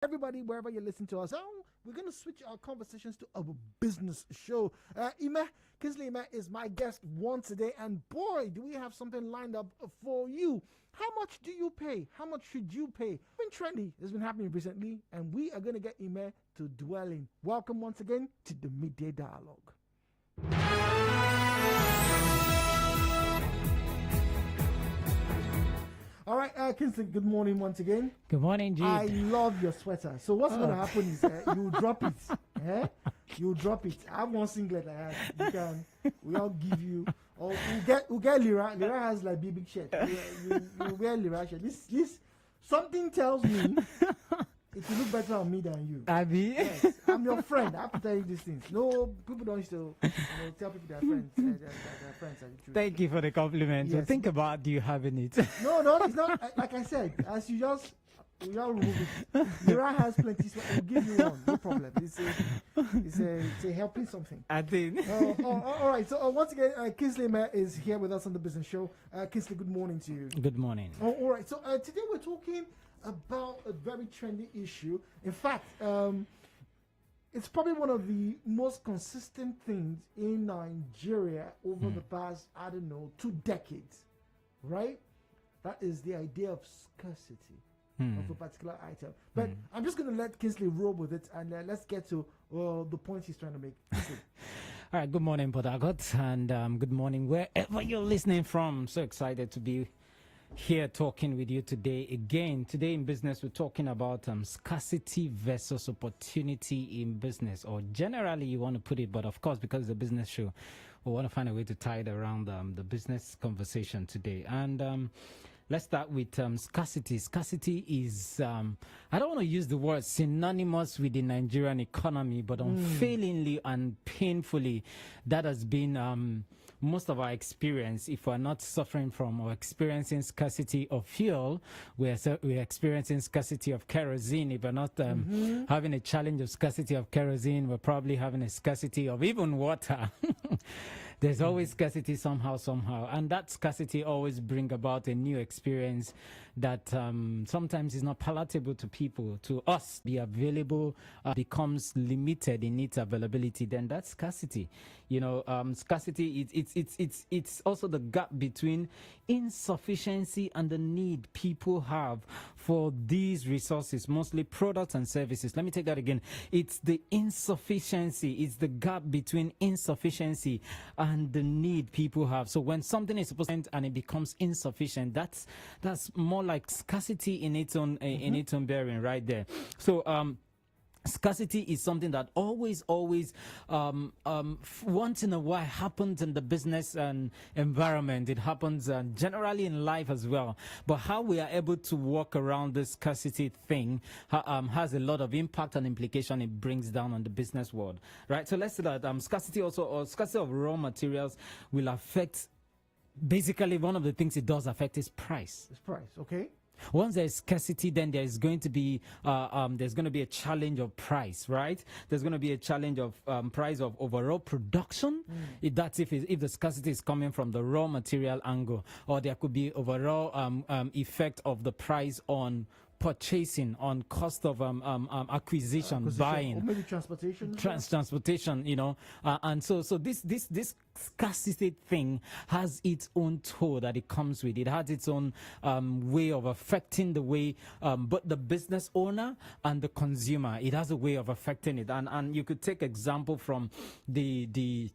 Everybody, wherever you listen to us, we're going to switch our conversations to a business show. Kingsley Ime is my guest once today, and boy, do we have something lined up for you. How much do you pay? How much should you pay? It's been trendy. It's been happening recently, and we are going to get Ime to dwell in. Welcome once again to the Midday Dialogue. All right, Kingsley, good morning once again. Good morning, Jude. I love your sweater. So what's going to happen is you drop it. You drop it. I have one singlet I have. We all give you. Or we'll get Lira. Lira has like big shirt. You wear Lira shirt. This something tells me it will look better on me than you. Abby? Yes, I'm your friend. I have to tell you these things. No, people don't still tell people they're friends. They're friends. Thank you for the compliment. Yes. So think about you having it. No, it's not. Like I said, as you just, we all remove it. Mira has plenty, so we'll give you one. No problem. It's a helping something. I think. All right. So once again, Kingsley Ime is here with us on the business show. Kingsley, good morning to you. Good morning. All right. So today we're talking about a very trendy issue. In fact, it's probably one of the most consistent things in Nigeria over the past, 2 decades, right? That is the idea of scarcity of a particular item. But I'm just going to let Kingsley roll with it, and let's get to the point he's trying to make. All right. Good morning, Port Harcourt, and good morning wherever you're listening from. So excited to be here talking with you today again. Today in business, we're talking about scarcity versus opportunity in business, or generally you want to put it, but of course, because it's a business show, we want to find a way to tie it around the business conversation today. And let's start with scarcity. Scarcity is, I don't want to use the word synonymous with the Nigerian economy, but unfailingly and painfully, that has been most of our experience. If we're not suffering from or experiencing scarcity of fuel, we're experiencing scarcity of kerosene. If we're not having a challenge of scarcity of kerosene, we're probably having a scarcity of even water. There's always scarcity somehow. And that scarcity always brings about a new experience that sometimes is not palatable to people. To us, be available becomes limited in its availability. Then that's scarcity. Scarcity, it's also the gap between insufficiency and the need people have for these resources, mostly products and services. Let me take that again. It's the insufficiency. It's the gap between insufficiency and the need people have. So when something is supposed to and it becomes insufficient, that's more like scarcity in its own bearing right there. So scarcity is something that always once in a while happens in the business and environment. It happens generally in life as well. But how we are able to work around this scarcity thing has a lot of impact and implication it brings down on the business world, right? So let's say that scarcity of raw materials will affect. Basically, one of the things it does affect is price. It's price, okay. Once there's scarcity, then there's going to be a challenge of price, right? There's going to be a challenge of price of overall production. That's if the scarcity is coming from the raw material angle, or there could be overall effect of the price on purchasing, on cost of acquisition, buying, or maybe transportation. Transportation, and so this scarcity thing has its own toll that it comes with. It has its own way of affecting the way both the business owner and the consumer. It has a way of affecting it, and you could take example from the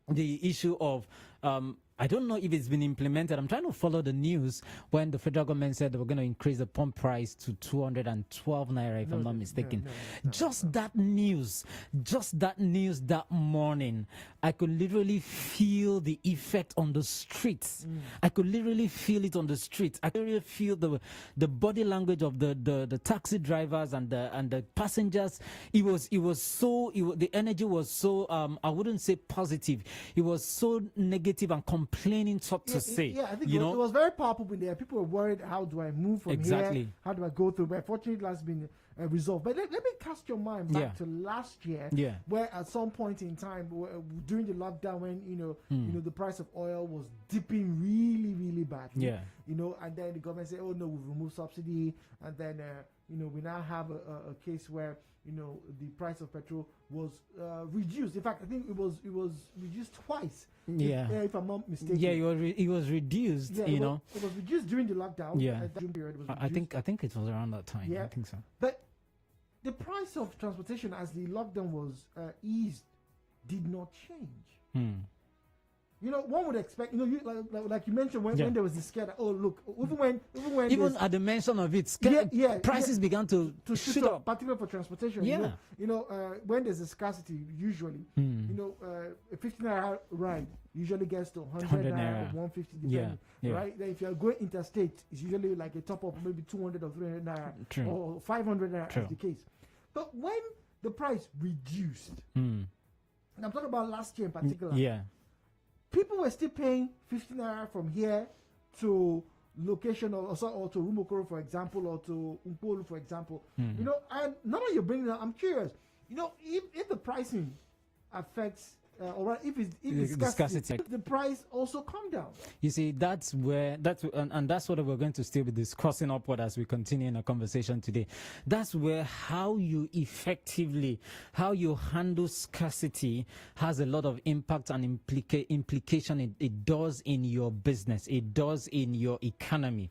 issue of I don't know if it's been implemented. I'm trying to follow the news when the federal government said they were going to increase the pump price to 212 naira, if I'm not mistaken. Just that news that morning, I could literally feel the effect on the streets. I could literally feel it on the streets. I could really feel the body language of the taxi drivers and the passengers. The energy was so I wouldn't say positive. It was so negative and complaining to say. Yeah, I think it was very palpable there. People were worried, how do I move from here? How do I go through? But fortunately, it has been resolved. But let me cast your mind back to last year, where at some point in time, during the lockdown, when the price of oil was dipping really, really badly. And then the government said, "Oh no, we've removed subsidy," and then we now have a case where the price of petrol was reduced. In fact, I think it was reduced twice. Yeah. If I'm not mistaken. Yeah, it was reduced. Yeah, you it know. was reduced during the lockdown. Yeah. At that June period, it was I reduced. think it was around that time. Yeah. I think so. But the price of transportation as the lockdown was eased did not change. Hmm. One would expect, like you mentioned when there was the scare that, oh, look, Even at the mention of it, prices began to shoot up. particularly for transportation. Yeah. When there's a scarcity, usually, a 15 naira ride usually gets to 100 naira, 150, depending. Yeah. Right? Then if you're going interstate, it's usually like a top of maybe 200 or 300 naira, True. or 500 naira True. as the case. But when the price reduced, Hmm. and I'm talking about last year in particular, Yeah. people were still paying 15 naira from here to location or to Rumokoro, for example, or to Umpolu, for example. Mm. And now that you're bringing it up, I'm curious. If the pricing affects, or if it's scarcity, if the price also come down. You see, that's what we're going to still be discussing upward as we continue in our conversation today. That's where how you handle scarcity has a lot of impact and implication it does in your business. It does in your economy.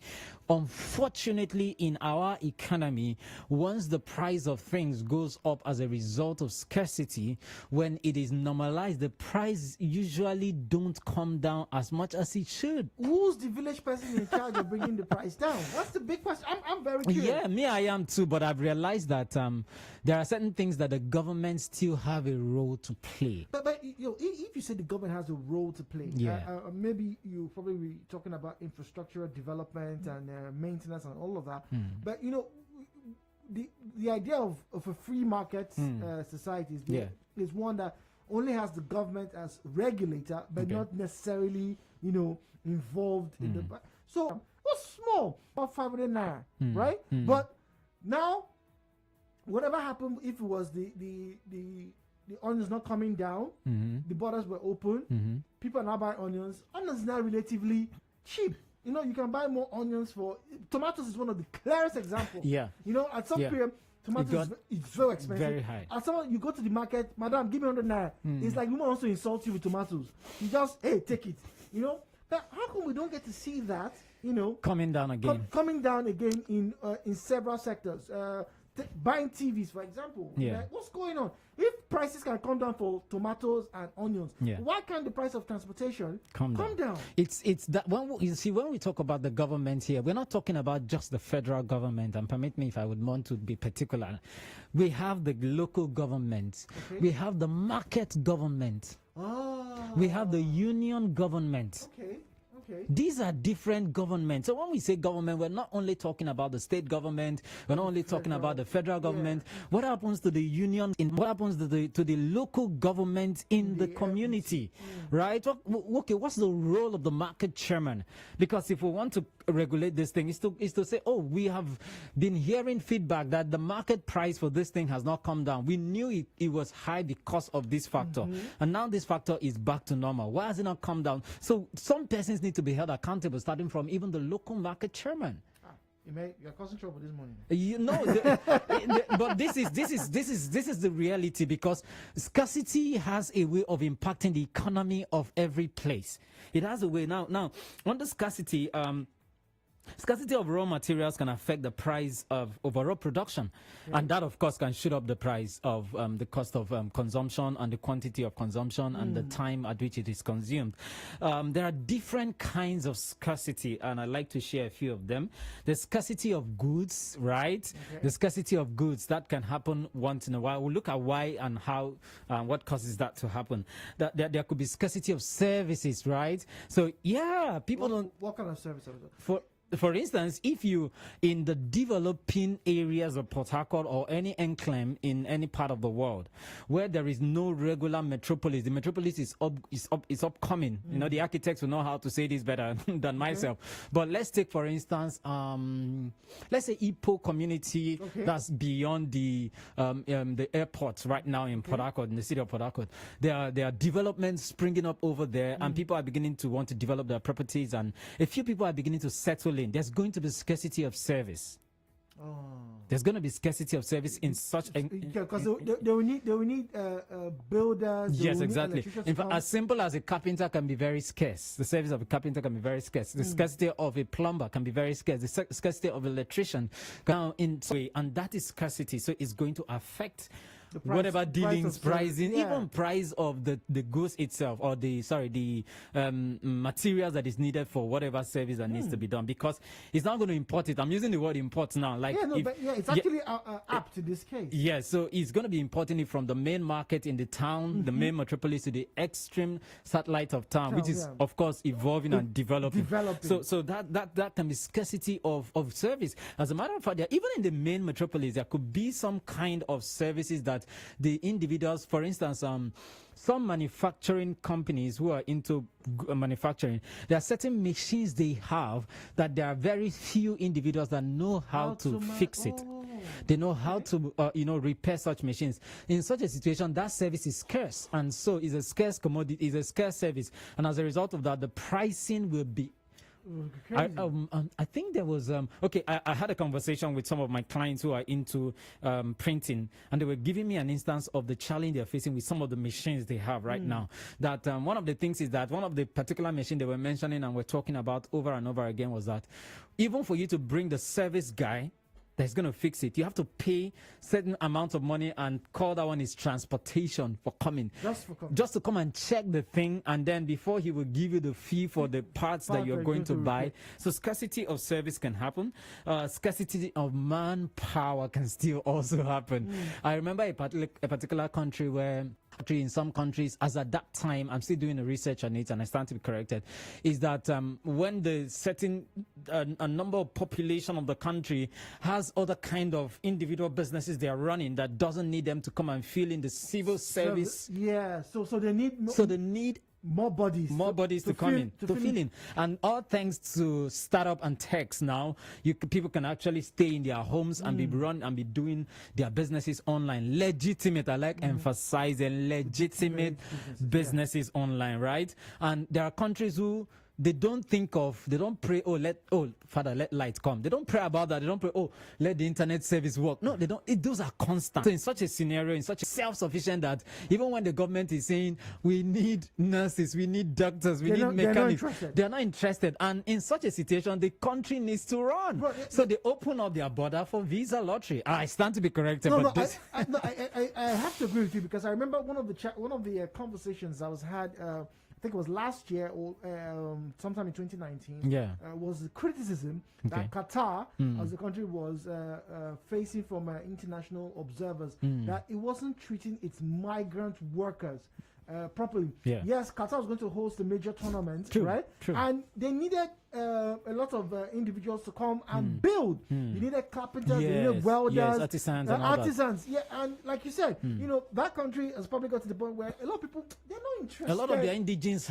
Unfortunately, in our economy, once the price of things goes up as a result of scarcity, when it is normalized, the price usually don't come down as much as it should. Who's the village person in charge of bringing the price down? That's the big question. I'm very curious. Yeah, me, I am too, but I've realized that there are certain things that the government still have a role to play. But if you say the government has a role to play, maybe you probably be talking about infrastructural development and maintenance and all of that. But the idea of a free market society is one that only has the government as regulator, but not necessarily involved in the. So it was small, about 500 naira, right? But now, whatever happened, if it was the onions not coming down, the borders were open, people are now buying onions. Onions now relatively cheap. You can buy more onions for tomatoes is one of the clearest examples. Yeah. At some period, tomatoes is so expensive. Very high. As someone you go to the market, madam, give me 100 naira. It's like woman wants to insult you with tomatoes. You just take it. But how come we don't get to see that? Coming down again. Coming down again in several sectors. Buying TVs, for example. Yeah. Like, what's going on? If prices can come down for tomatoes and onions, why can't the price of transportation come down? It's that when we talk about the government here, we're not talking about just the federal government. And permit me if I would want to be particular. We have the local government. Okay. We have the market government. We have the union government. Okay. These are different governments. So when we say government, we're not only talking about the state government, we're not only talking about the federal government. What happens to the union? What happens to the local government in the community? Right? What's the role of the market chairman? Because if we want to regulate this thing, is to say, we have been hearing feedback that the market price for this thing has not come down. We knew it was high because of this factor. And now this factor is back to normal. Why has it not come down? So some persons need to be held accountable, starting from even the local market chairman. You're causing trouble this morning. But this is the reality, because scarcity has a way of impacting the economy of every place. It has a way now on the scarcity. Scarcity of raw materials can affect the price of overall production, and that, of course, can shoot up the price of the cost of consumption and the quantity of consumption and the time at which it is consumed. There are different kinds of scarcity, and I'd like to share a few of them. The scarcity of goods, right? Okay. The scarcity of goods, that can happen once in a while. We'll look at why and how, what causes that to happen. There could be scarcity of services, right? So, people what kind of service? For instance, if you in the developing areas of Port Harcourt or any enclave in any part of the world where there is no regular metropolis, the metropolis is upcoming. The architects will know how to say this better than myself. But let's take, for instance, let's say Ipo community that's beyond the airport right now in Port Harcourt, in the city of Port Harcourt. There are developments springing up over there, and people are beginning to want to develop their properties, and a few people are beginning to settle in. There's going to be scarcity of service. There's going to be scarcity of service in such a... Because they will need builders. Yes, exactly. In fact, as simple as a carpenter can be very scarce. The service of a carpenter can be very scarce. The scarcity of a plumber can be very scarce. The scarcity of an electrician can in way, and that is scarcity. So it's going to affect whatever dealings, pricing, even price of the goods itself, or the materials that is needed for whatever service that needs to be done, because it's not going to import it. I'm using the word import now, like it's actually apt in this case. Yeah, so it's going to be importing it from the main market in the town, the main metropolis, to the extreme satellite of town, which is of course evolving and developing. So that can be scarcity of service. As a matter of fact, even in the main metropolis, there could be some kind of services that the individuals, for instance, some manufacturing companies who are into manufacturing, there are certain machines they have that there are very few individuals that know how to fix it. They know how to, repair such machines. In such a situation, that service is scarce, and so is a scarce commodity, is a scarce service, and as a result of that, the pricing will be. I think there was I had a conversation with some of my clients who are into printing, and they were giving me an instance of the challenge they're facing with some of the machines they have right now. That one of the things is that one of the particular machine they were mentioning and we're talking about over and over again was that even for you to bring the service guy that's going to fix it, you have to pay certain amount of money, and call that one is transportation for coming. Just to come and check the thing, and then before he will give you the fee for the parts that you're going to buy. So scarcity of service can happen. Scarcity of manpower can still also happen. I remember a particular country where in some countries, as at that time, I'm still doing the research on it and I stand to be corrected, is that when the certain a number of population of the country has other kind of individual businesses they are running that doesn't need them to come and fill in the civil service. So they need more bodies to come in to fill in, and all thanks to startup and techs. Now people can actually stay in their homes and be doing their businesses online. Legitimate, I like emphasizing legitimate businesses online, right? And there are countries who they don't pray, Father, let light come. They don't pray about that. They don't pray, let the internet service work. No, they don't. Those are constant. So in such a scenario, in such a self-sufficient, that even when the government is saying we need nurses, we need doctors, we need mechanics, they're not interested. And in such a situation, the country needs to run. So they open up their border for visa lottery. I stand to be corrected. I have to agree with you, because I remember one of the conversations I was had. I think it was last year or sometime in 2019. Was the criticism that Qatar, as a country, was facing from international observers, that it wasn't treating its migrant workers properly. Yes, Qatar was going to host a major tournament, right? And they needed a lot of individuals to come and build. You needed carpenters, you needed welders, artisans. And like you said, that country has probably got to the point where a lot of people, they're not interested. A lot of their indigens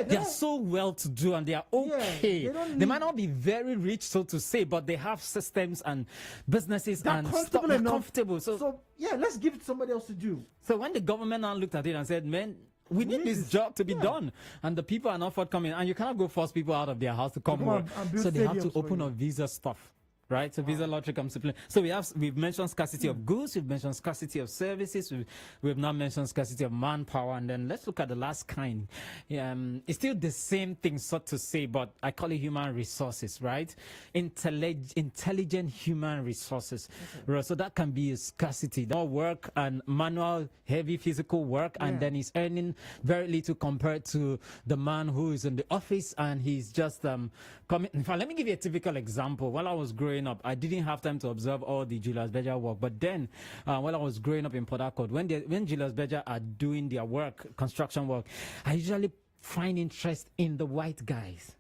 they are so well to do, and they are okay. They might not be very rich, so to say, but they have systems and businesses and stuff. They're comfortable. So let's give it to somebody else to do. So when the government now looked at it and said, man, we need this job to be done, and the people are not forthcoming, and you cannot go force people out of their house to come work. So they have to open up visa stuff. Right, so visa lottery comes to play. So we've mentioned scarcity of goods, we've mentioned scarcity of services, we've now mentioned scarcity of manpower, and then let's look at the last kind. It's still the same thing, so to say, but I call it human resources, right? Intelligent human resources. Right, so that can be a scarcity. More work and manual, heavy physical work, and then he's earning very little compared to the man who is in the office and he's just coming. In fact, let me give you a typical example. While I was growing up, I didn't have time to observe all the Julius Berger work, but then while I was growing up in Port Harcourt, when Julius Berger are doing their work, construction work, I usually find interest in the white guys.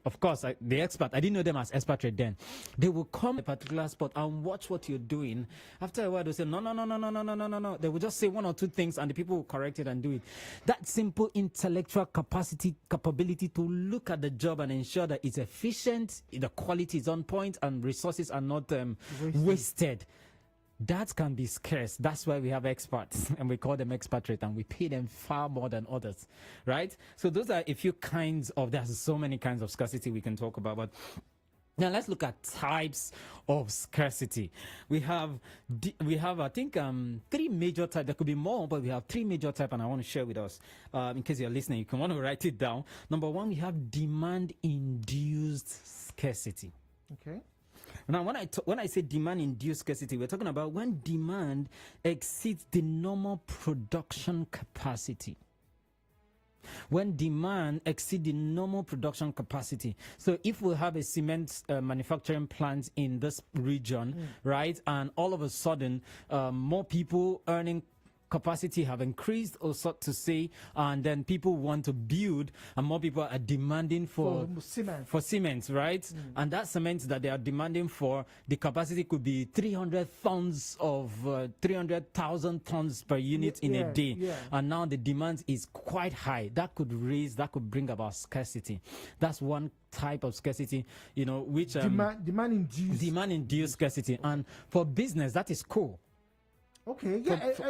Of course, the expert, I didn't know them as expatriate then. They will come to a particular spot and watch what you're doing. After a while, they'll say, no. They will just say one or two things and the people will correct it and do it. That simple intellectual capability to look at the job and ensure that it's efficient, the quality is on point, and resources are not wasted. That can be scarce. That's why we have experts, and we call them expatriate, and we pay them far more than others, right? So those are a few kinds of, there's so many kinds of scarcity we can talk about, but Now let's look at types of scarcity. We have I think three major types. There could be more, but we have three major types, and I want to share with us in case you're listening. You can want to write it down. Number one, we have demand-induced scarcity. Okay. Now, when I say demand-induced scarcity, we're talking about when demand exceeds the normal production capacity. When demand exceeds the normal production capacity. So if we have a cement manufacturing plant in this region, right, and all of a sudden more people earning capacity have increased, or so to say, and then people want to build, and more people are demanding for cement, right? And that cement that they are demanding for, the capacity could be 300,000 tons per unit in a day. And now the demand is quite high. That could bring about scarcity. That's one type of scarcity, which demand-induced scarcity. And for business, that is cool. Okay,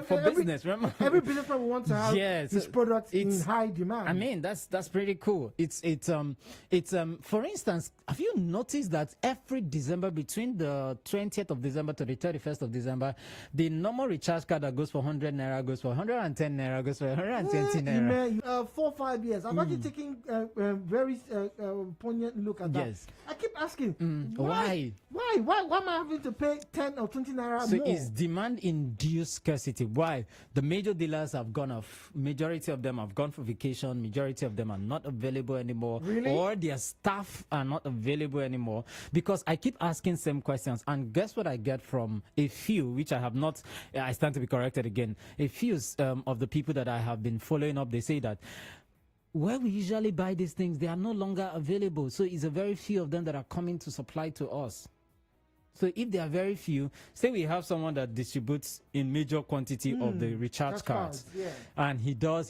for business, remember? Every businessman wants to have his product in high demand. I mean, that's pretty cool. It's for instance, have you noticed that every December, between the 20th of December to the 31st of December, the normal recharge card that goes for 100 naira goes for 110 naira, goes for 120 naira. 4 or 5 years. I'm actually taking a very poignant look at that. Yes. I keep asking, why? Why am I having to pay 10 or 20 naira more? So it's demand-induced scarcity. Why? The major dealers have gone off. Majority of them have gone for vacation. Majority of them are not available anymore. Really? Or their staff are not available anymore. Because I keep asking same questions. And guess what I get from a few, which I have not, I stand to be corrected again. A few of the people that I have been following up, they say that where we usually buy these things, they are no longer available. So it's a very few of them that are coming to supply to us. So if there are very few, say we have someone that distributes in major quantity of the recharge cards, and he has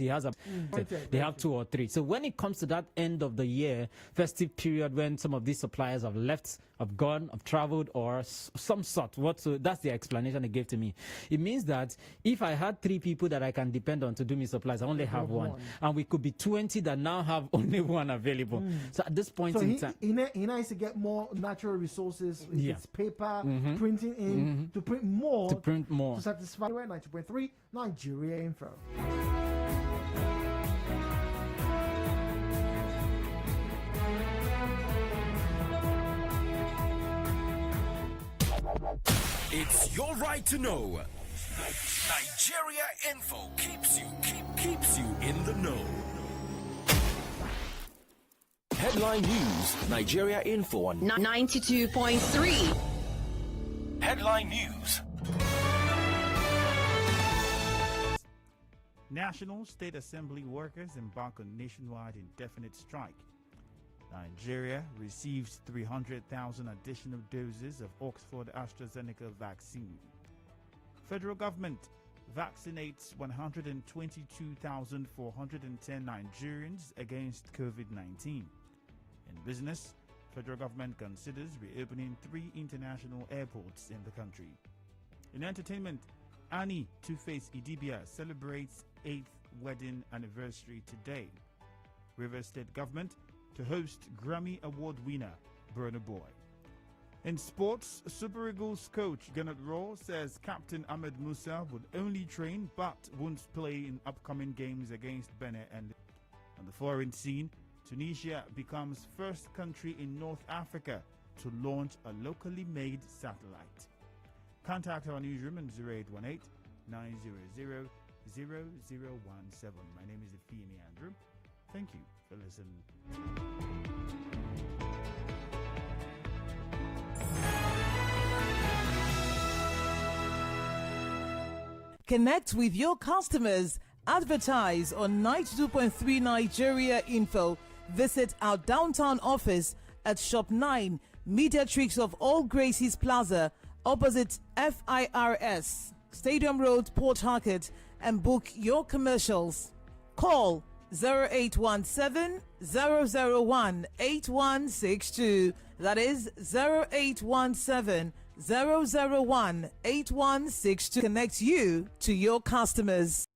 they have 2 or 3. So when it comes to that end of the year, festive period, when some of these suppliers have left, have gone, have traveled, or some sort, so that's the explanation they gave to me. It means that if I had 3 people that I can depend on to do me supplies, I only have one. And we could be 20 that now have only one available. So at this point in time, he needs to get more natural resources. It's paper, printing in to print more. To satisfy 90.3 Nigeria Info. It's your right to know. Nigeria Info keeps you in the know. Headline News, Nigeria Info on 92.3. Headline News. National State Assembly workers embark on nationwide indefinite strike. Nigeria receives 300,000 additional doses of Oxford AstraZeneca vaccine. Federal government vaccinates 122,410 Nigerians against COVID-19. In business, federal government considers reopening 3 international airports in the country. In entertainment, Annie Two-Face Idibia celebrates 8th wedding anniversary today. Rivers State government to host Grammy Award winner Burna Boy. In sports, Super Eagles coach Gennett Raw says Captain Ahmed Musa would only train but won't play in upcoming games against Benin. And on the foreign scene, Tunisia becomes first country in North Africa to launch a locally made satellite. Contact our newsroom on 0818 900 0017. My name is Efini Andrew. Thank you for listening. Connect with your customers. Advertise on 92.3 Nigeria Info. Visit our downtown office at Shop 9, Mediatrix of All Gracies Plaza, opposite FIRS, Stadium Road, Port Harcourt, and book your commercials. Call 0817 001 8162. That is 0817 001 8162. Connect you to your customers.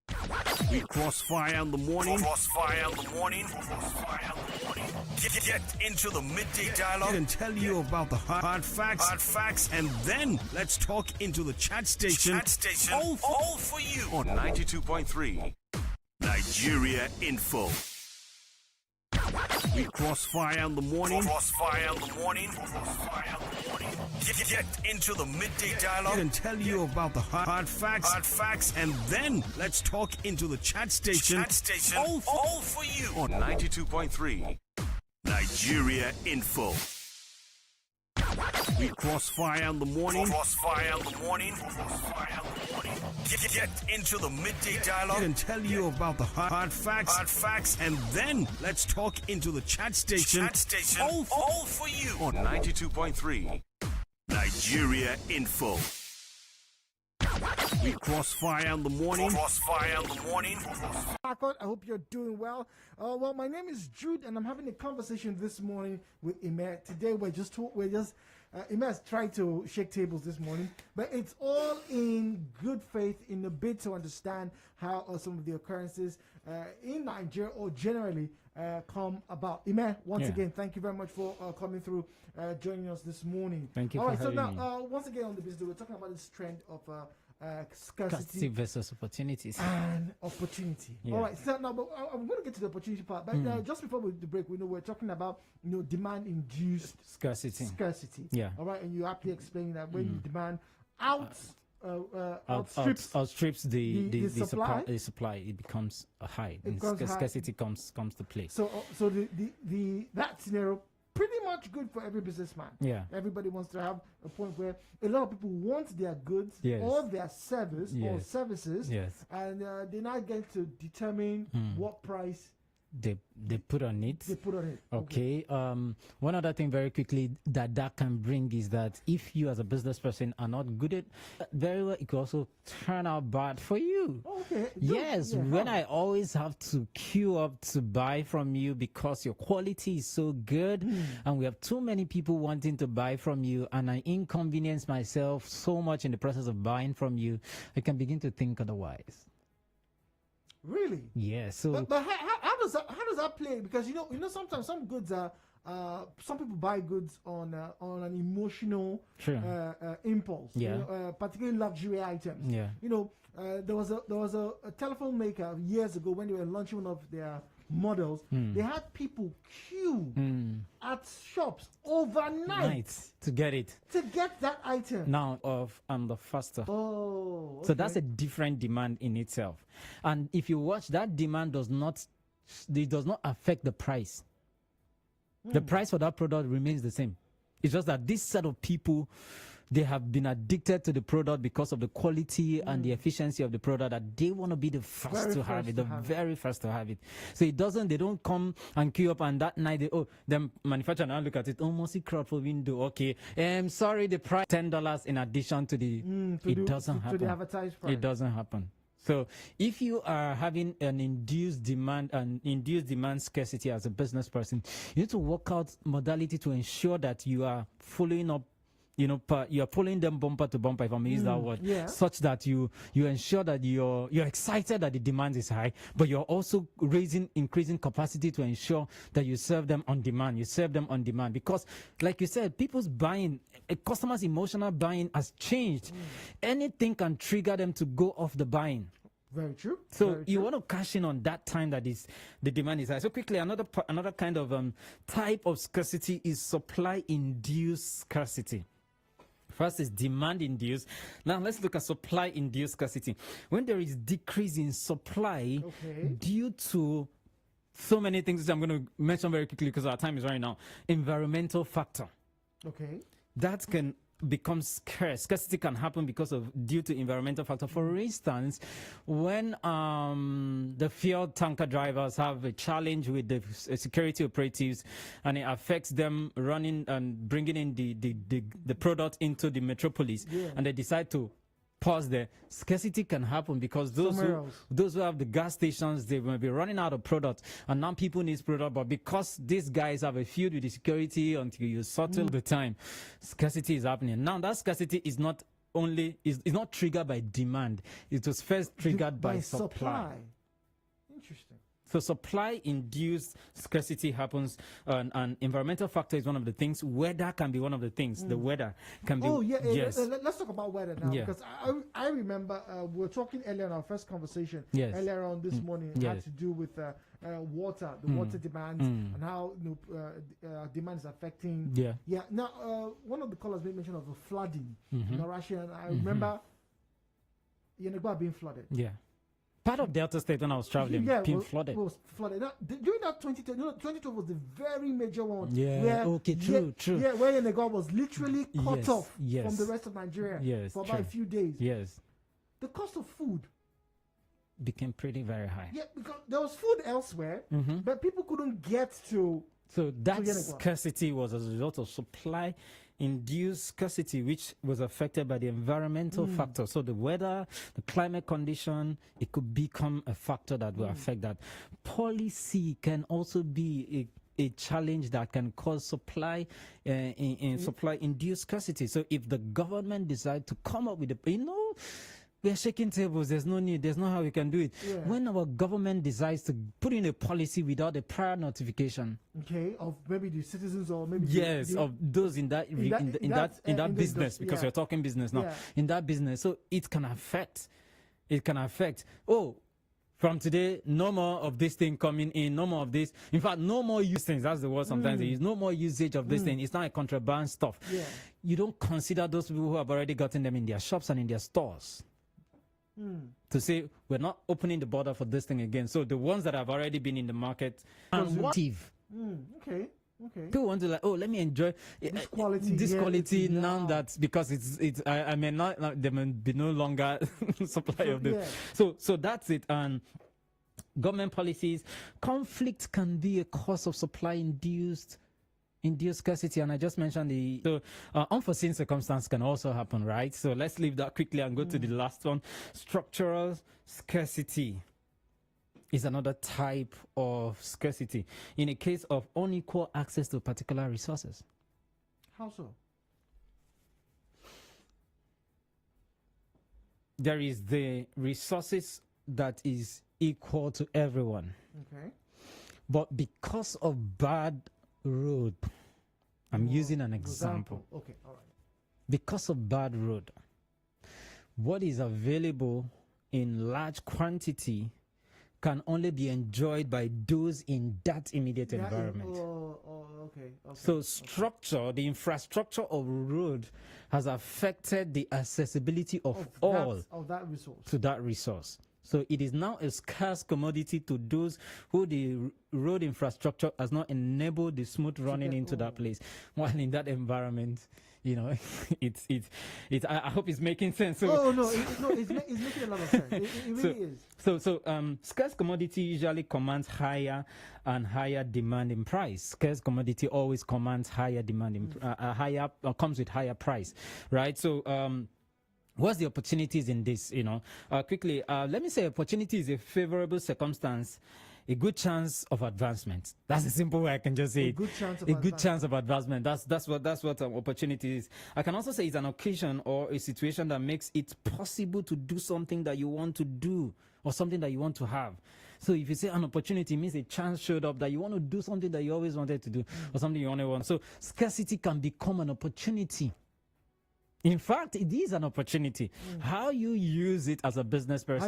We crossfire in the morning. Crossfire in the morning. Crossfire in the morning. Get into the midday dialogue and tell you about the hard facts, and then let's talk into the chat station. All for you on 92.3 Nigeria Info. We crossfire in the morning. Get into the midday dialogue and tell you about the hard facts, and then let's talk into the chat station. All for you on 92.3 Nigeria Info. We crossfire in the morning. Get into the midday dialogue and tell you about the hard facts, and then let's talk into the chat station. All for you on 92.3 Nigeria Info. We crossfire in the morning. I hope you're doing well. Well, my name is Jude, and I'm having a conversation this morning with Imer. Today, Imer's tried to shake tables this morning, but it's all in good faith, in a bid to understand how some of the occurrences in Nigeria or generally come about. Imer, once again, thank you very much for coming through, joining us this morning. Thank you all for right, having so me. now, once again on the business, we're talking about this trend of Scarcity versus opportunities. and opportunity. Yeah. All right, so now, but I'm going to get to the opportunity part. But just before the break, we're talking about demand-induced Scarcity. Yeah. All right, and you aptly explained that when demand outstrips the supply, supply, it becomes a high. It becomes high. Scarcity comes to play. So that scenario pretty much good for every businessman. Yeah. Everybody wants to have a point where a lot of people want their goods or their service or services, and they now get to determine what price they put on it. they put on it. Okay. One other thing very quickly that can bring is that if you as a business person are not good at very well, it could also turn out bad for you. Okay. Yes, when I always have to queue up to buy from you because your quality is so good and we have too many people wanting to buy from you and I inconvenience myself so much in the process of buying from you, I can begin to think otherwise. Really? Yeah, so But how does that play? Because sometimes some goods are some people buy goods on an emotional impulse. Yeah. Particularly luxury items. Yeah. There was a telephone maker years ago when they were launching one of their models. They had people queue at shops overnight to get it. to get that item. Now the faster. Oh, okay. So that's a different demand in itself. And if you watch, that demand does not affect the price. The price for that product remains the same. It's just that this set of people, they have been addicted to the product because of the quality and the efficiency of the product, that they want to be the first to have it, the very first to have it. So they don't come and queue up and that night the manufacturer now look at it, mostly crowd for window. Okay, sorry, the price $10 in addition to the. It doesn't happen. To the advertised price. It doesn't happen. So if you are having an induced demand scarcity as a business person, you need to work out modality to ensure that you are following up. You are pulling them bumper to bumper, if I may use that word, such that you ensure that you're excited that the demand is high, but you're also increasing capacity to ensure that you serve them on demand. Because, like you said, people's buying, customers' emotional buying has changed. Anything can trigger them to go off the buying. Very true. So you want to cash in on that time that the demand is high. So quickly, another kind of type of scarcity is supply-induced scarcity. First is demand-induced. Now let's look at supply-induced scarcity. When there is decrease in supply due to so many things, which I'm going to mention very quickly because our time is running out. Environmental factor. Okay. That can become scarce. Scarcity can happen due to environmental factor. For instance, when the fuel tanker drivers have a challenge with the security operatives, and it affects them running and bringing in the product into the metropolis, and they decide to pause there, scarcity can happen because those who have the gas stations, they will be running out of product, and now people need product, but because these guys have a feud with the security until you settle the time, scarcity is happening. Now that scarcity is not triggered by demand, it was first triggered by supply. Interesting. So supply-induced scarcity happens, and environmental factor is one of the things. Weather can be one of the things. The weather can be. Oh, yeah. Yes. Let's talk about weather now. Yeah. Because I remember we were talking earlier in our first conversation, Yes. earlier on this morning, it had Yes. to do with water, the water demands, and how demand is affecting. Yeah. Yeah. Now, one of the callers made mention of the flooding in Russia, and I remember Yenegba being flooded. Yeah. Part of Delta State when I was traveling, being flooded. Was flooded. Now, during that 2012, 2012 was the very major one. Yeah, Where, okay, true. Yeah, where Yenegba was literally cut Yes, off yes. from the rest of Nigeria Yes, for about a true. few days. Yes. The cost of food, Became pretty very high. yeah, because there was food elsewhere, but people couldn't get to. So that Yenegba. scarcity was as a result of supply-induced scarcity, which was affected by the environmental factor. So the weather, the climate condition, it could become a factor that will affect that. Policy can also be a challenge that can cause supply in supply-induced scarcity. So if the government decide to come up with we are shaking tables. There's no need. There's no how we can do it. Yeah. When our government decides to put in a policy without a prior notification, Okay, of maybe the citizens or maybe of those in that business, because yeah. we're talking business now. Yeah. In that business, so it can affect. Oh, from today, no more of this thing coming in. No more of this. In fact, no more use things. That's the word sometimes they use. No more usage of this thing. It's not a contraband stuff. Yeah. You don't consider those people who have already gotten them in their shops and in their stores. To say we're not opening the border for this thing again. So the ones that have already been in the market and Okay. people want to let me enjoy This quality, this yeah, quality it's now now. that because I may not there may be no longer supply of this. Yeah. So that's it. And government policies, conflict can be a cause of supply induced scarcity, and I just mentioned unforeseen circumstance can also happen, right? So let's leave that quickly and go to the last one. Structural scarcity is another type of scarcity in a case of unequal access to particular resources. How so? There is the resources that is equal to everyone, Okay. but because of bad road, I'm using an example. Okay, all right. Because of bad road, what is available in large quantity can only be enjoyed by those in that immediate environment. Okay. So structure, the infrastructure of road has affected the accessibility of all that resource. to that resource. So it is now a scarce commodity to those who the road infrastructure has not enabled the smooth running into that place. While in that environment, it's I hope it's making sense. So, it's making a lot of sense. It really is. So scarce commodity usually commands higher and higher demand in price. Scarce commodity always commands higher demand in comes with higher price, right? So what's the opportunities in this? Quickly, let me say opportunity is a favorable circumstance, a good chance of advancement. That's the simple way I can just say A good chance of advancement. That's what opportunity is. I can also say it's an occasion or a situation that makes it possible to do something that you want to do or something that you want to have. So if you say an opportunity, it means a chance showed up that you want to do something that you always wanted to do or something you only want. So scarcity can become an opportunity. In fact, it is an opportunity. How you use it as a business person,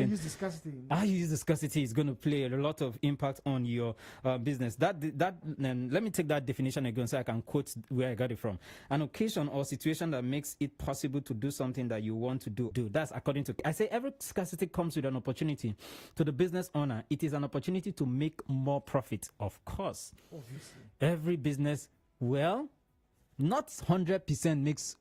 how you use the scarcity is going to play a lot of impact on your business. Let me take that definition again so I can quote where I got it from. An occasion or situation that makes it possible to do something that you want to do. That's according to, I say every scarcity comes with an opportunity. To the business owner, it is an opportunity to make more profit, of course. Obviously. Every business, not 100% makes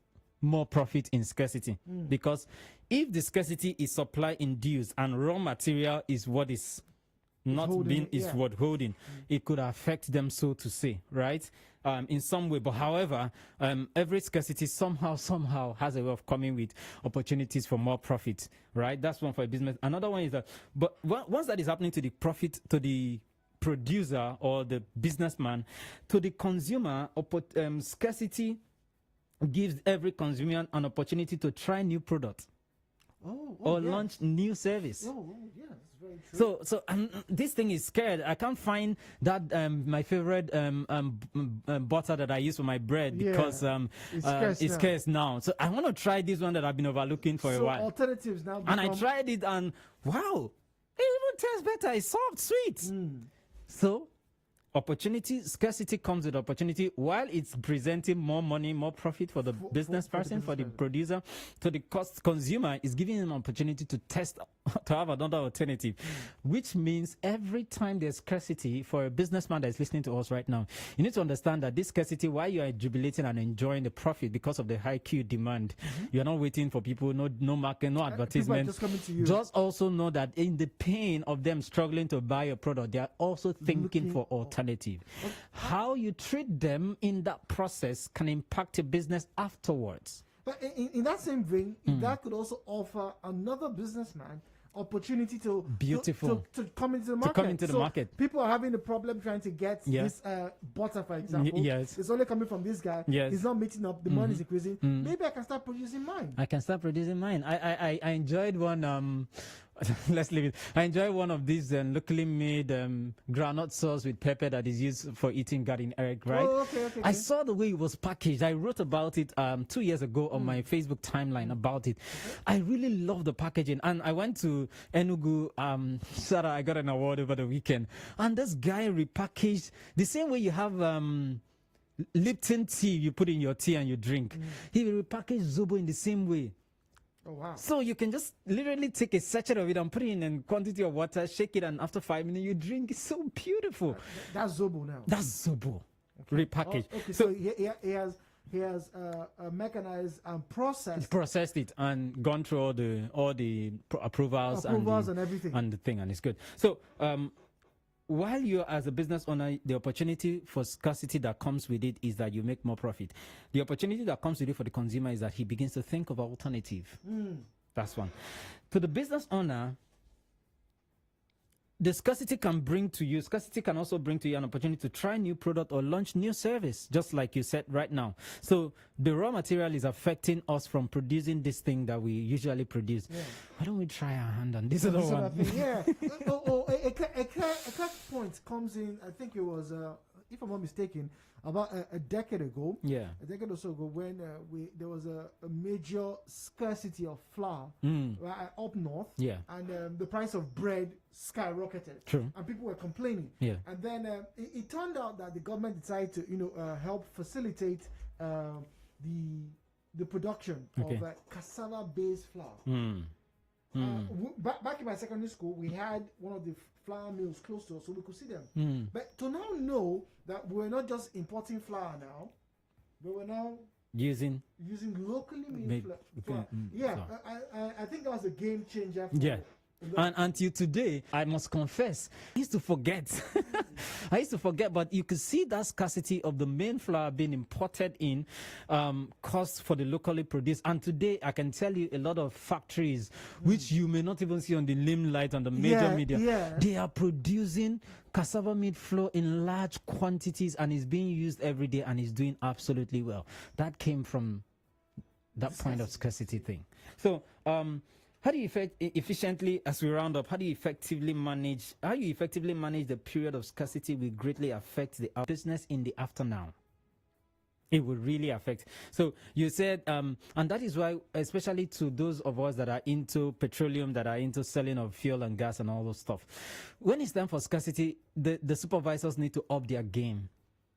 more profit in scarcity, because if the scarcity is supply induced and raw material is what is not being what holding, it could affect them, so to say, right? In some way. But however, every scarcity somehow has a way of coming with opportunities for more profit, right? That's one for a business. Another one is that, but once that is happening to the profit, to the producer or the businessman, to the consumer, scarcity gives every consumer an opportunity to try new products. or yes. launch new service. Yeah, that's very true. So this thing is scared. I can't find that my favorite butter that I use for my bread Yeah, because it's scarce now. So I want to try this one that I've been overlooking for a So while. alternatives now And I become- tried it, and wow, it even tastes better. It's soft, sweet. So scarcity comes with opportunity. While it's presenting more money, more profit for the business person, for the producer, to the consumer, is giving him an opportunity to test, to have another alternative, which means every time there's scarcity, for a businessman that is listening to us right now, you need to understand that this scarcity, while you are jubilating and enjoying the profit because of the high queue demand, you're not waiting for people, no market, no advertisement. just coming to you. Just also know that in the pain of them struggling to buy a product, they are also thinking for alternative. How you treat them in that process can impact your business afterwards. But in that same vein, that could also offer another businessman opportunity to to come into the market. market. People are having a problem trying to get this butter, for example. Yes. It's only coming from this guy. Yes. He's not meeting up. The money is increasing. Maybe I can start producing mine. I can start producing mine. I enjoyed one. Let's leave it. I enjoy one of these locally made groundnut sauce with pepper that is used for eating garden egg, right? Oh, okay. I saw the way it was packaged. I wrote about it 2 years ago on my Facebook timeline about it. I really love the packaging. And I went to Enugu. Sarah, I got an award over the weekend. And this guy repackaged the same way you have Lipton tea you put in your tea and you drink. He repackaged Zobo in the same way. Oh, wow. So you can just literally take a sachet of it and put it in a quantity of water, shake it, and after 5 minutes you drink. It's so beautiful. That's Zobo now. That's Zobo. Repackaged. Okay, so he has mechanized and processed it and gone through all the approvals and everything. and the thing, and it's good. So while you're as a business owner, the opportunity for scarcity that comes with it is that you make more profit. The opportunity that comes with it for the consumer is that he begins to think of alternative. That's one. To the business owner, the scarcity can also bring to you an opportunity to try new product or launch new service, just like you said right now. So the raw material is affecting us from producing this thing that we usually produce. Yeah. Why don't we try our hand on this other one? Yeah. A catch point comes in, I think it was, if I'm not mistaken, about a decade ago. Yeah. A decade or so ago, when there was a major scarcity of flour right, up north. Yeah. And the price of bread skyrocketed. True. And people were complaining. Yeah. And then it turned out that the government decided to, help facilitate the production of cassava-based flour. Back in my secondary school, we had one of the flour mills close to us, so we could see them. But to now know that we're not just importing flour now, but we're now using locally made flour. I think that was a game changer. And until today, I must confess, I used to forget. But you could see that scarcity of the main flour being imported in cost for the locally produced. And today, I can tell you a lot of factories, which you may not even see on the limelight on the major media, they are producing cassava meat flour in large quantities and is being used every day and is doing absolutely well. That came from that point of scarcity thing. So, how do you efficiently, as we round up, how you effectively manage the period of scarcity will greatly affect the business in the after now. It will really affect. So you said, and that is why, especially to those of us that are into petroleum, that are into selling of fuel and gas and all those stuff, when it's time for scarcity, the supervisors need to up their game.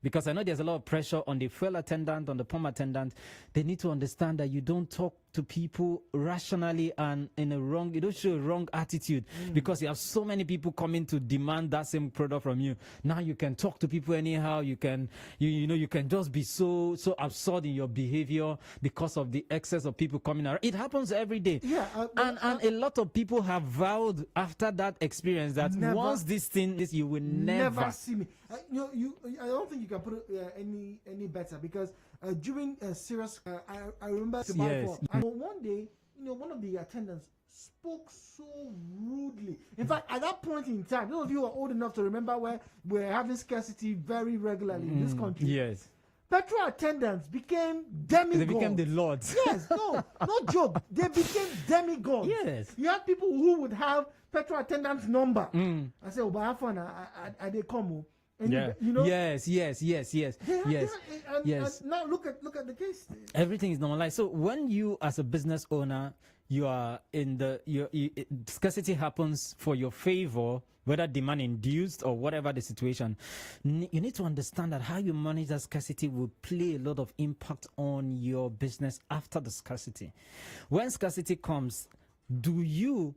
Because I know there's a lot of pressure on the fuel attendant, on the pump attendant. They need to understand that you don't talk to people rationally and you don't show a wrong attitude because you have so many people coming to demand that same product from you. Now you can talk to people anyhow. You can, you can just be so absurd in your behavior because of the excess of people coming around. It happens every day. Yeah, and a lot of people have vowed after that experience that once this thing is, you will never see me. I don't think you can put it any better because during a serious, I remember one day, one of the attendants spoke so rudely. In fact, at that point in time, those of you who are old enough to remember where we're having scarcity very regularly in this country. Yes. petrol attendants became demigods. They became the lords. Yes, no joke. They became demigods. Yes. You had people who would have petrol attendant's number. I say, oh, but have fun. I they come. And Yeah. you know. Yes. And now look at the case. Everything is normalized. So when you, as a business owner, you are in scarcity happens for your favor, whether demand induced or whatever the situation. You need to understand that how you manage that scarcity will play a lot of impact on your business after the scarcity. When scarcity comes, do you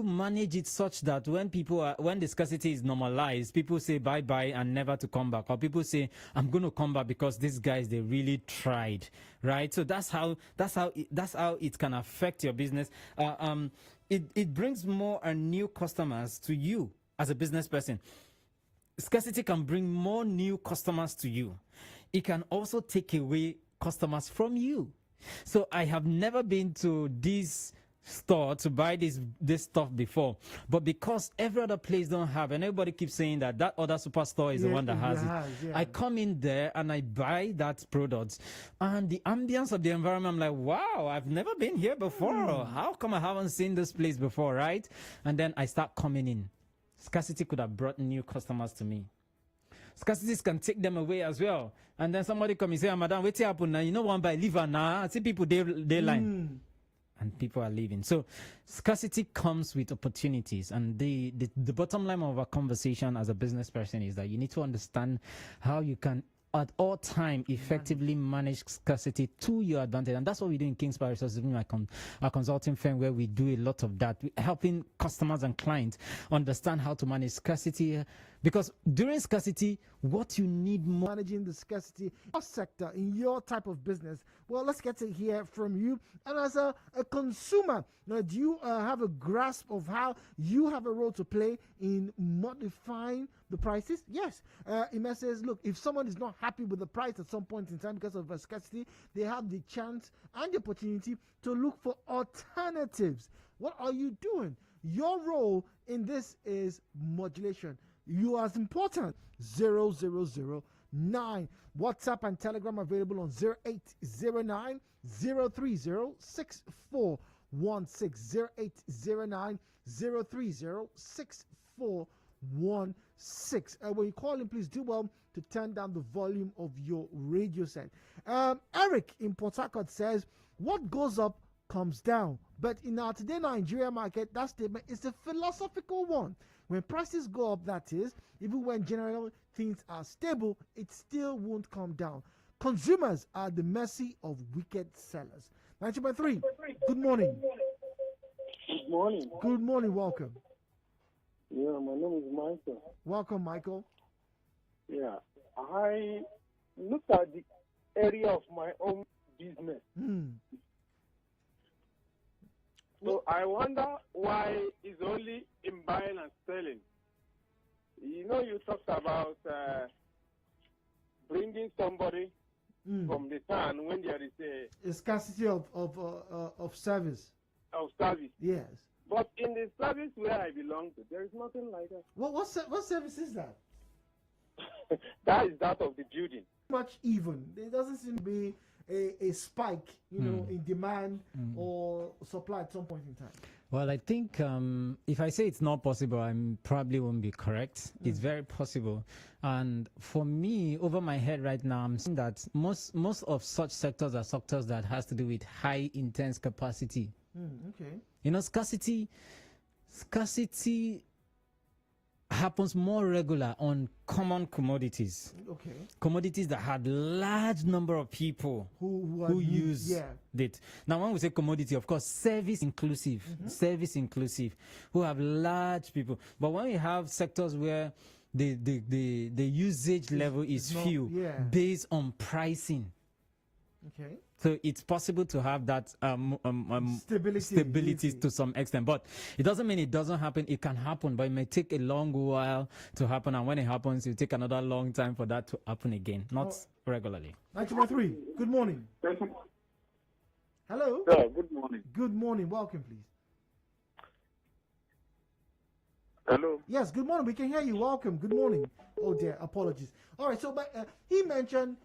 manage it such that when the scarcity is normalized, people say bye-bye and never to come back, or people say I'm going to come back because these guys, they really tried, right? So that's how it can affect your business. It brings more and new customers to you as a business person. Scarcity can bring more new customers to you. It can also take away customers from you. So I have never been to this store to buy this stuff before, but because every other place don't have, and everybody keeps saying that other superstore is the one that has it. I come in there and I buy that product, and the ambience of the environment, I'm like, wow, I've never been here before. How come I haven't seen this place before, right? And then I start coming in. Scarcity could have brought new customers to me. Scarcities can take them away as well. And then somebody come and say, madam, what's happening now? You know one by liver now. I see people they line. And people are leaving. So scarcity comes with opportunities. And the bottom line of our conversation as a business person is that you need to understand how you can at all time effectively manage scarcity to your advantage. And that's what we do in King's Power Resources, our consulting firm, where we do a lot of that, helping customers and clients understand how to manage scarcity. Because during scarcity, what you need more, managing the scarcity sector in your type of business. Well, let's get to hear from you. And as a consumer, now, do you have a grasp of how you have a role to play in modifying the prices? Yes. Ima says, look, if someone is not happy with the price at some point in time because of scarcity, they have the chance and the opportunity to look for alternatives. What are you doing? Your role in this is modulation. You are as important. 0009. WhatsApp and Telegram available on 0809 030 6416. 0809 030 6416. When you call in, please do well to turn down the volume of your radio set. Eric in Port Harcourt says, what goes up comes down. But in our today Nigeria market, that statement is a philosophical one. When prices go up, that is, even when general things are stable, it still won't come down. Consumers are at the mercy of wicked sellers. 90.3, good morning. Good morning. Good morning, welcome. Yeah, my name is Michael. Welcome, Michael. Yeah, I looked at the area of my own business. So I wonder why it's only in buying and selling. You know, you talked about bringing somebody from the town when there is a scarcity of service. Of service. Yes. But in the service where I belong to, there is nothing like that. What service is that? That is that of the building. Much even. There doesn't seem to be a spike, in demand or supply at some point in time. Well, I think if I say it's not possible, I probably won't be correct. It's very possible. And for me, over my head right now, I'm seeing that most of such sectors are sectors that has to do with high intense capacity. Okay. Scarcity happens more regular on common commodities. Okay. Commodities that had large number of people who use it. Now, when we say commodity, of course, service inclusive, who have large people. But when we have sectors where the usage level is few, based on pricing. Okay. So it's possible to have that stability to some extent, but it doesn't mean it doesn't happen. It can happen, but it may take a long while to happen, and when it happens, it will take another long time for that to happen again, not regularly. 923, good morning. Hello. Sir, good morning. Good morning. Welcome, please. Hello. Yes, good morning. We can hear you. Welcome. Good morning. Oh dear, apologies. All right, so but he mentioned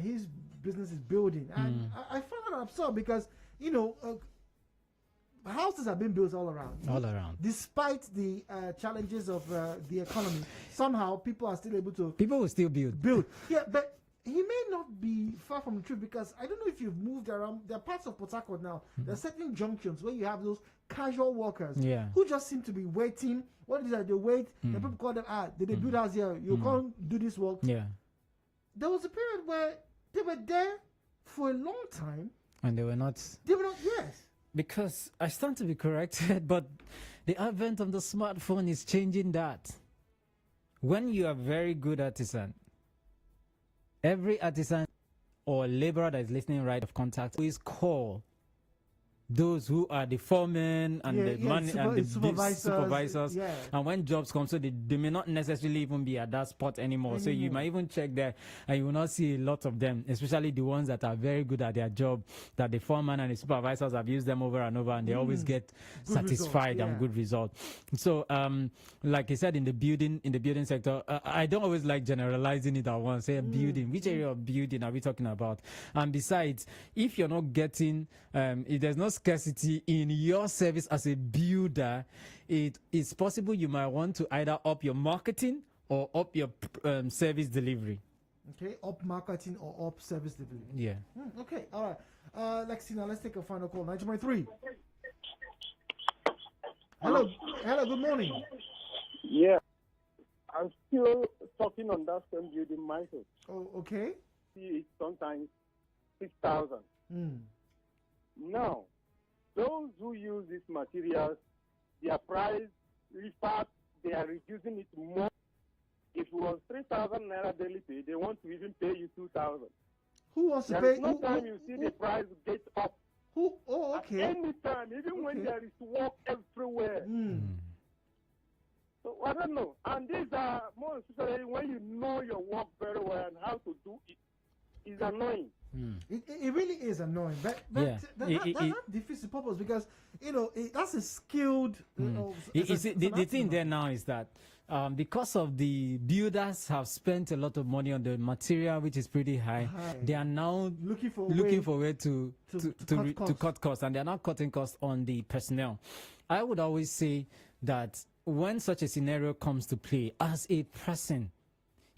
his business is building, and I found it absurd because houses have been built all around. All around. Despite the challenges of the economy, somehow people are still able to People will still build. Yeah, but he may not be far from the truth because I don't know if you've moved around. There are parts of Port Harcourt now. There are certain junctions where you have those casual workers who just seem to be waiting. What is that? They wait. The people call them, did they build house here? You can't do this work. Yeah. There was a period where they were there for a long time. And they were not. Yes. Because I stand to be corrected, but the advent of the smartphone is changing that. When you are very good artisan, every artisan or laborer that is listening right of contact is call those who are the foremen and the supervisors. Yeah. And when jobs come, so they may not necessarily even be at that spot anymore. So you might even check there and you will not see a lot of them, especially the ones that are very good at their job, that the foreman and the supervisors have used them over and over, and they always get Good satisfied result, and good result. So like I said, in the building sector, I don't always like generalizing it at once. Say building, which area of building are we talking about? And besides, if you're not getting if there's no scarcity in your service as a builder, it is possible you might want to either up your marketing or up your service delivery. Okay, up marketing or up service delivery. Yeah. Okay, all right. Let's take a final call. 90.3. Hello, good morning. Yeah. I'm still talking on that same building myself. Oh, okay. See, it's sometimes 6,000. Now, those who use these materials, their price, in fact, they are reducing it more. If it was 3,000 naira daily pay, they want to even pay you 2,000. Who wants to There pay? is no time you see the price get up. Who? Oh, okay. At any time, even when there is work everywhere. So I don't know. And these are more especially when you know your work very well and how to do it. It's annoying. It really is annoying, but Yeah. that defeats the purpose because that's a skilled. The thing there now is that because of the builders have spent a lot of money on the material, which is pretty high, they are now looking for a way to cut costs, and they are now cutting costs on the personnel. I would always say that when such a scenario comes to play, as a person,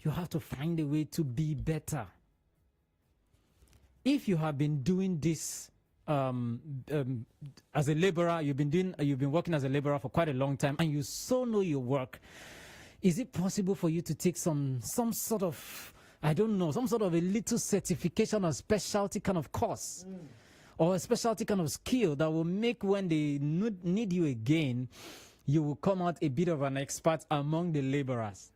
you have to find a way to be better. If you have been doing this as a laborer, you've been working as a laborer for quite a long time, and you so know your work, is it possible for you to take some sort of, I don't know, some sort of a little certification or specialty kind of course or a specialty kind of skill that will make when they need you again, you will come out a bit of an expert among the laborers?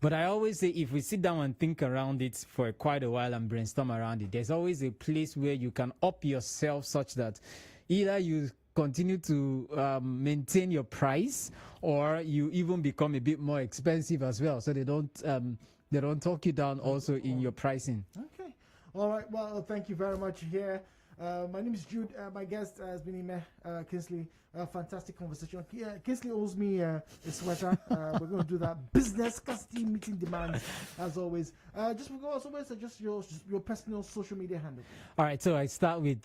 But I always say, if we sit down and think around it for quite a while and brainstorm around it, there's always a place where you can up yourself such that either you continue to maintain your price, or you even become a bit more expensive as well, so they don't talk you down also in your pricing. Okay. All right. Well, thank you very much here. My name is Jude. My guest has been Ime Kingsley. Fantastic conversation. Kingsley owes me a sweater. We're going to do that. Business scarcity meeting demands, as always. Just your personal social media handle. All right. So I start with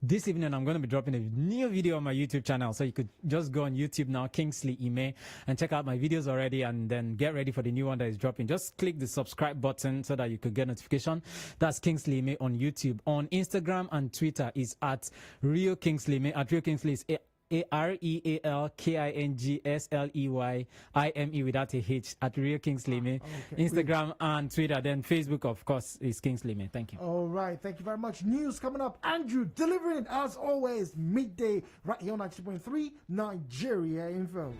this evening. I'm going to be dropping a new video on my YouTube channel. So you could just go on YouTube now, Kingsley Ime, and check out my videos already, and then get ready for the new one that is dropping. Just click the subscribe button so that you could get notification. That's Kingsley Ime on YouTube. On Instagram and Twitter is at Rio Kingsley Ime. At Rio Kingsley is RealKingsleymime without a H, at Real Kingsley Ime. Okay. Instagram and Twitter. Then Facebook, of course, is Kingsley Ime. Thank you. All right. Thank you very much. News coming up. Andrew delivering it as always midday right here on 92.3 Nigeria Info.